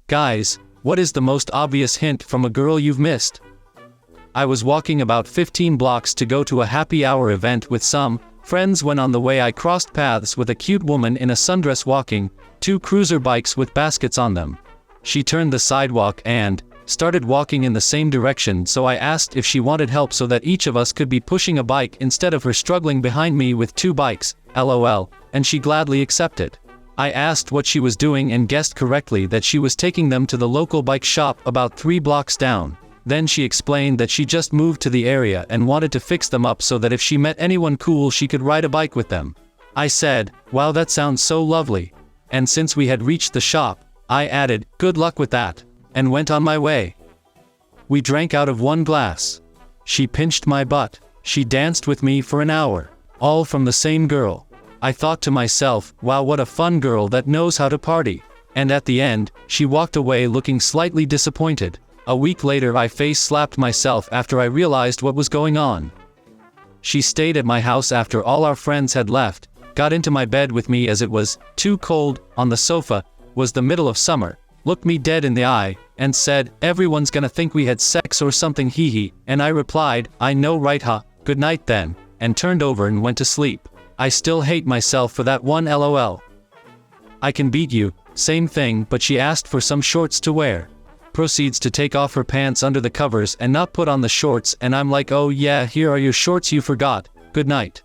Guys, what is the most obvious hint from a girl you've missed? I was walking about 15 blocks to go to a happy hour event with some friends when on the way I crossed paths with a cute woman in a sundress walking 2 cruiser bikes with baskets on them. She turned the sidewalk and started walking in the same direction, so I asked if she wanted help so that each of us could be pushing a bike instead of her struggling behind me with 2 bikes, lol, and she gladly accepted. I asked what she was doing and guessed correctly that she was taking them to the local bike shop about 3 blocks down. Then she explained that she just moved to the area and wanted to fix them up so that if she met anyone cool she could ride a bike with them. I said, "Wow, that sounds so lovely." And since we had reached the shop, I added, "Good luck with that," and went on my way. We drank out of 1 glass. She pinched my butt. She danced with me for an hour. All from the same girl. I thought to myself, wow, what a fun girl that knows how to party. And at the end, she walked away looking slightly disappointed. A week later I face-slapped myself after I realized what was going on. She stayed at my house after all our friends had left, got into my bed with me as it was too cold on the sofa, was the middle of summer, looked me dead in the eye, and said, "Everyone's gonna think we had sex or something, hee hee," and I replied, "I know, right, huh, good night then," and turned over and went to sleep. I still hate myself for that one, lol. I can beat you, same thing, but she asked for some shorts to wear. Proceeds to take off her pants under the covers and not put on the shorts, and I'm like, "Oh yeah, here are your shorts you forgot, good night."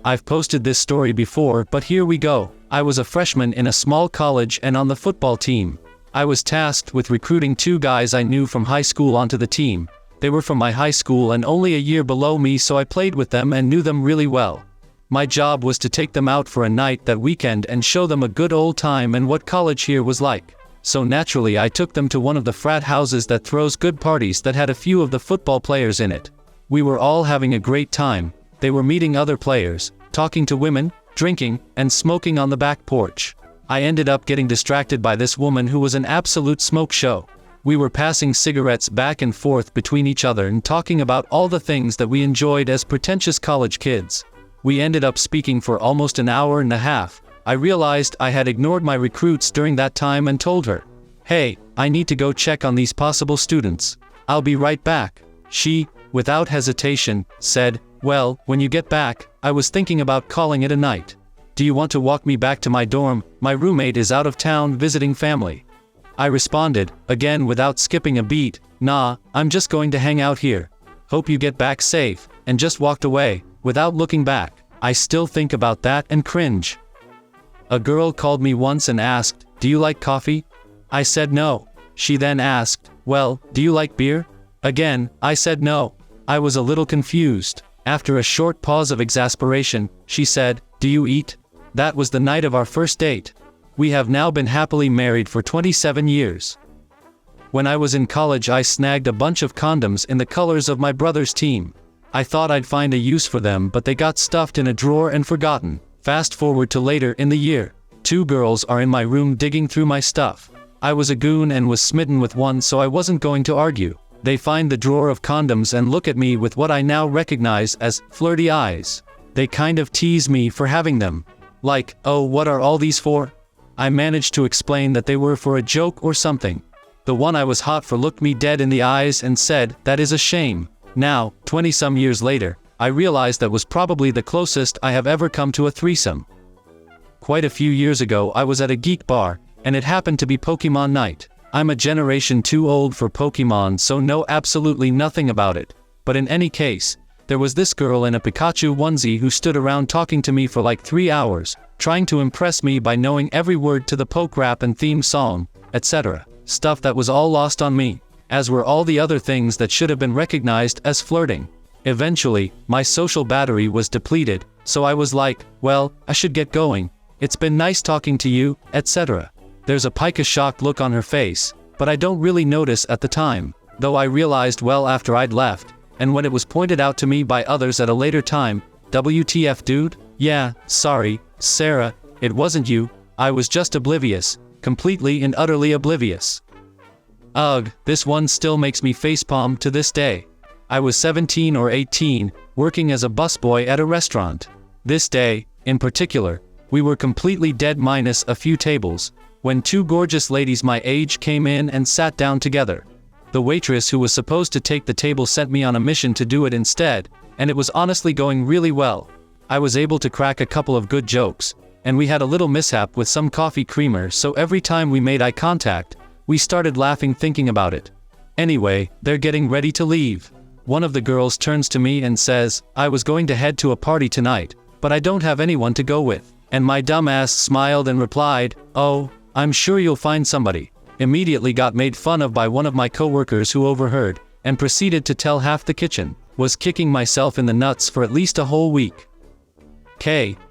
I've posted this story before, but here we go. I was a freshman in a small college and on the football team. I was tasked with recruiting 2 guys I knew from high school onto the team. They were from my high school and only a year below me, so I played with them and knew them really well. My job was to take them out for a night that weekend and show them a good old time and what college here was like. So naturally I took them to one of the frat houses that throws good parties that had a few of the football players in it. We were all having a great time. They were meeting other players, talking to women, drinking, and smoking on the back porch. I ended up getting distracted by this woman who was an absolute smoke show. We were passing cigarettes back and forth between each other and talking about all the things that we enjoyed as pretentious college kids. We ended up speaking for almost an hour and a half. I realized I had ignored my recruits during that time and told her, "Hey, I need to go check on these possible students. I'll be right back." She, without hesitation, said, "Well, when you get back, I was thinking about calling it a night. Do you want to walk me back to my dorm? My roommate is out of town visiting family." I responded, again without skipping a beat, "Nah, I'm just going to hang out here. Hope you get back safe," and just walked away, without looking back. I still think about that and cringe. A girl called me once and asked, "Do you like coffee?" I said no. She then asked, "Well, do you like beer?" Again, I said no. I was a little confused. After a short pause of exasperation, she said, "Do you eat?" That was the night of our first date. We have now been happily married for 27 years. When I was in college I snagged a bunch of condoms in the colors of my brother's team. I thought I'd find a use for them, but they got stuffed in a drawer and forgotten. Fast forward to later in the year. 2 girls are in my room digging through my stuff. I was a goon and was smitten with one, so I wasn't going to argue. They find the drawer of condoms and look at me with what I now recognize as flirty eyes. They kind of tease me for having them. Like, "Oh, what are all these for?" I managed to explain that they were for a joke or something. The one I was hot for looked me dead in the eyes and said, "That is a shame." Now, 20-some years later, I realized that was probably the closest I have ever come to a threesome. Quite a few years ago I was at a geek bar, and it happened to be Pokemon night. I'm a generation too old for Pokemon, so know absolutely nothing about it. But in any case, there was this girl in a Pikachu onesie who stood around talking to me for like 3 hours, trying to impress me by knowing every word to the Poke rap and theme song, etc. Stuff that was all lost on me, as were all the other things that should have been recognized as flirting. Eventually, my social battery was depleted, so I was like, "Well, I should get going. It's been nice talking to you," etc. There's a pika-shocked look on her face, but I don't really notice at the time, though I realized well after I'd left, and when it was pointed out to me by others at a later time, "WTF dude? Yeah, sorry, Sarah, it wasn't you, I was just oblivious, completely and utterly oblivious." Ugh, this one still makes me facepalm to this day. I was 17 or 18, working as a busboy at a restaurant. This day, in particular, we were completely dead minus a few tables. when two gorgeous ladies my age came in and sat down together. The waitress who was supposed to take the table sent me on a mission to do it instead, and it was honestly going really well. I was able to crack a couple of good jokes, and we had a little mishap with some coffee creamer, so every time we made eye contact, we started laughing thinking about it. Anyway, they're getting ready to leave. One of the girls turns to me and says, "I was going to head to a party tonight, but I don't have anyone to go with." And my dumb ass smiled and replied, "Oh, I'm sure you'll find somebody." Immediately got made fun of by one of my coworkers who overheard, and proceeded to tell half the kitchen. Was kicking myself in the nuts for at least a whole week.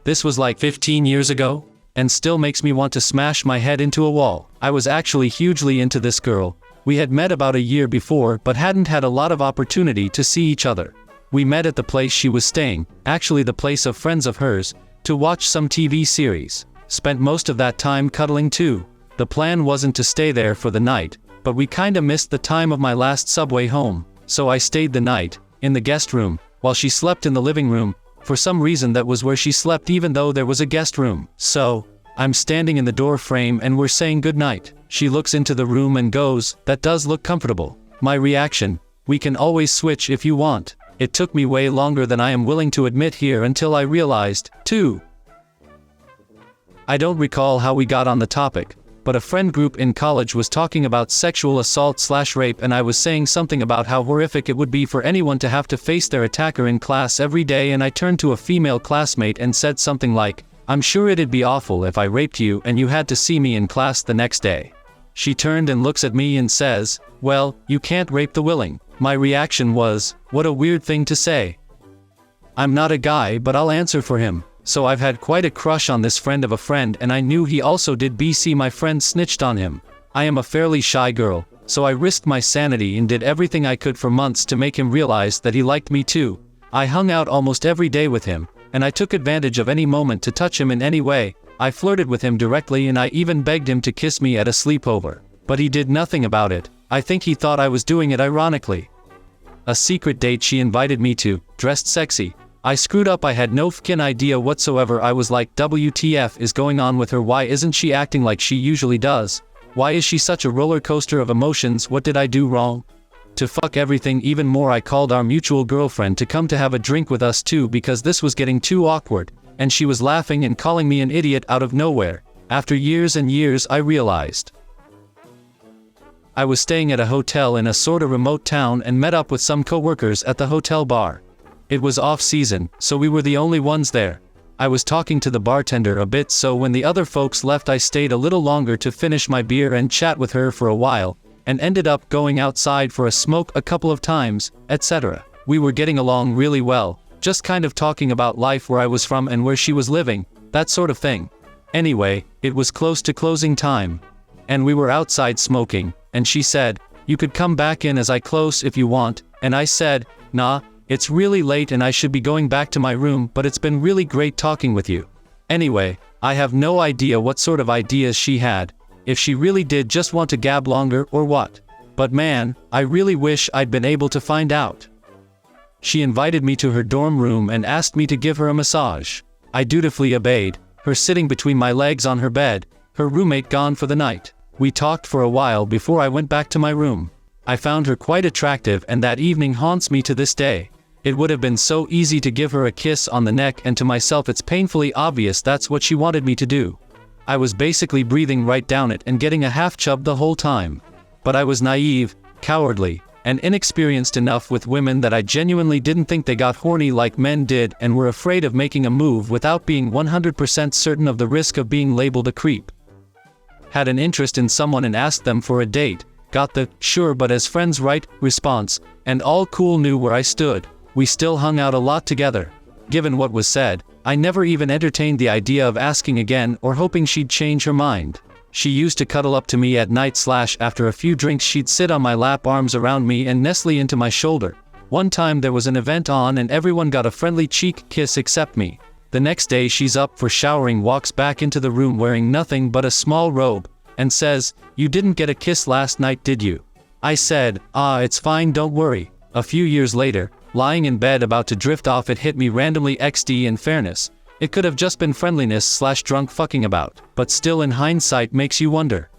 This was like 15 years ago, and still makes me want to smash my head into a wall. I was actually hugely into this girl. We had met about a year before but hadn't had a lot of opportunity to see each other. We met at the place she was staying, actually the place of friends of hers, to watch some TV series. Spent most of that time cuddling too. The plan wasn't to stay there for the night, but we kinda missed the time of my last subway home, so I stayed the night, in the guest room, while she slept in the living room. For some reason that was where she slept even though there was a guest room. So, I'm standing in the door frame and we're saying goodnight. She looks into the room and goes, "That does look comfortable." My reaction, "We can always switch if you want." It took me way longer than I am willing to admit here until I realized, too. I don't recall how we got on the topic, but a friend group in college was talking about sexual assault/rape, and I was saying something about how horrific it would be for anyone to have to face their attacker in class every day, and I turned to a female classmate and said something like, "I'm sure it'd be awful if I raped you and you had to see me in class the next day." She turned and looks at me and says, "Well, you can't rape the willing." My reaction was, what a weird thing to say. I'm not a guy, but I'll answer for him. So I've had quite a crush on this friend of a friend, and I knew he also did. BC my friend snitched on him. I am a fairly shy girl, so I risked my sanity and did everything I could for months to make him realize that he liked me too. I hung out almost every day with him, and I took advantage of any moment to touch him in any way. I flirted with him directly and I even begged him to kiss me at a sleepover. But he did nothing about it. I think he thought I was doing it ironically. A secret date she invited me to, dressed sexy. I screwed up. I had no fkin idea whatsoever. I was like, WTF is going on with her? Why isn't she acting like she usually does? Why is she such a roller coaster of emotions? What did I do wrong? To fuck everything even more, I called our mutual girlfriend to come to have a drink with us too, because this was getting too awkward, and she was laughing and calling me an idiot out of nowhere. After years and years I realized I was staying at a hotel in a sorta remote town and met up with some co-workers at the hotel bar. It was off-season, so we were the only ones there. I was talking to the bartender a bit, so when the other folks left I stayed a little longer to finish my beer and chat with her for a while, and ended up going outside for a smoke a couple of times, etc. We were getting along really well, just kind of talking about life, where I was from and where she was living, that sort of thing. Anyway, it was close to closing time, and we were outside smoking, and she said, "You could come back in as I close if you want," and I said, "Nah, it's really late and I should be going back to my room, but it's been really great talking with you." Anyway, I have no idea what sort of ideas she had, if she really did just want to gab longer or what. But man, I really wish I'd been able to find out. She invited me to her dorm room and asked me to give her a massage. I dutifully obeyed, her sitting between my legs on her bed, her roommate gone for the night. We talked for a while before I went back to my room. I found her quite attractive, and that evening haunts me to this day. It would have been so easy to give her a kiss on the neck, and to myself it's painfully obvious that's what she wanted me to do. I was basically breathing right down it and getting a half chub the whole time. But I was naive, cowardly, and inexperienced enough with women that I genuinely didn't think they got horny like men did, and were afraid of making a move without being 100% certain of the risk of being labeled a creep. Had an interest in someone and asked them for a date, got the "sure but as friends right" response, and all cool knew where I stood. We still hung out a lot together. Given what was said, I never even entertained the idea of asking again or hoping she'd change her mind. She used to cuddle up to me at night / after a few drinks she'd sit on my lap, arms around me and nestle into my shoulder. One time there was an event on and everyone got a friendly cheek kiss except me. The next day she's up for showering, walks back into the room wearing nothing but a small robe, and says, "You didn't get a kiss last night, did you?" I said, It's fine, don't worry." A few years later, lying in bed about to drift off, it hit me randomly, XD in fairness, It could have just been friendliness / drunk fucking about, but still in hindsight makes you wonder.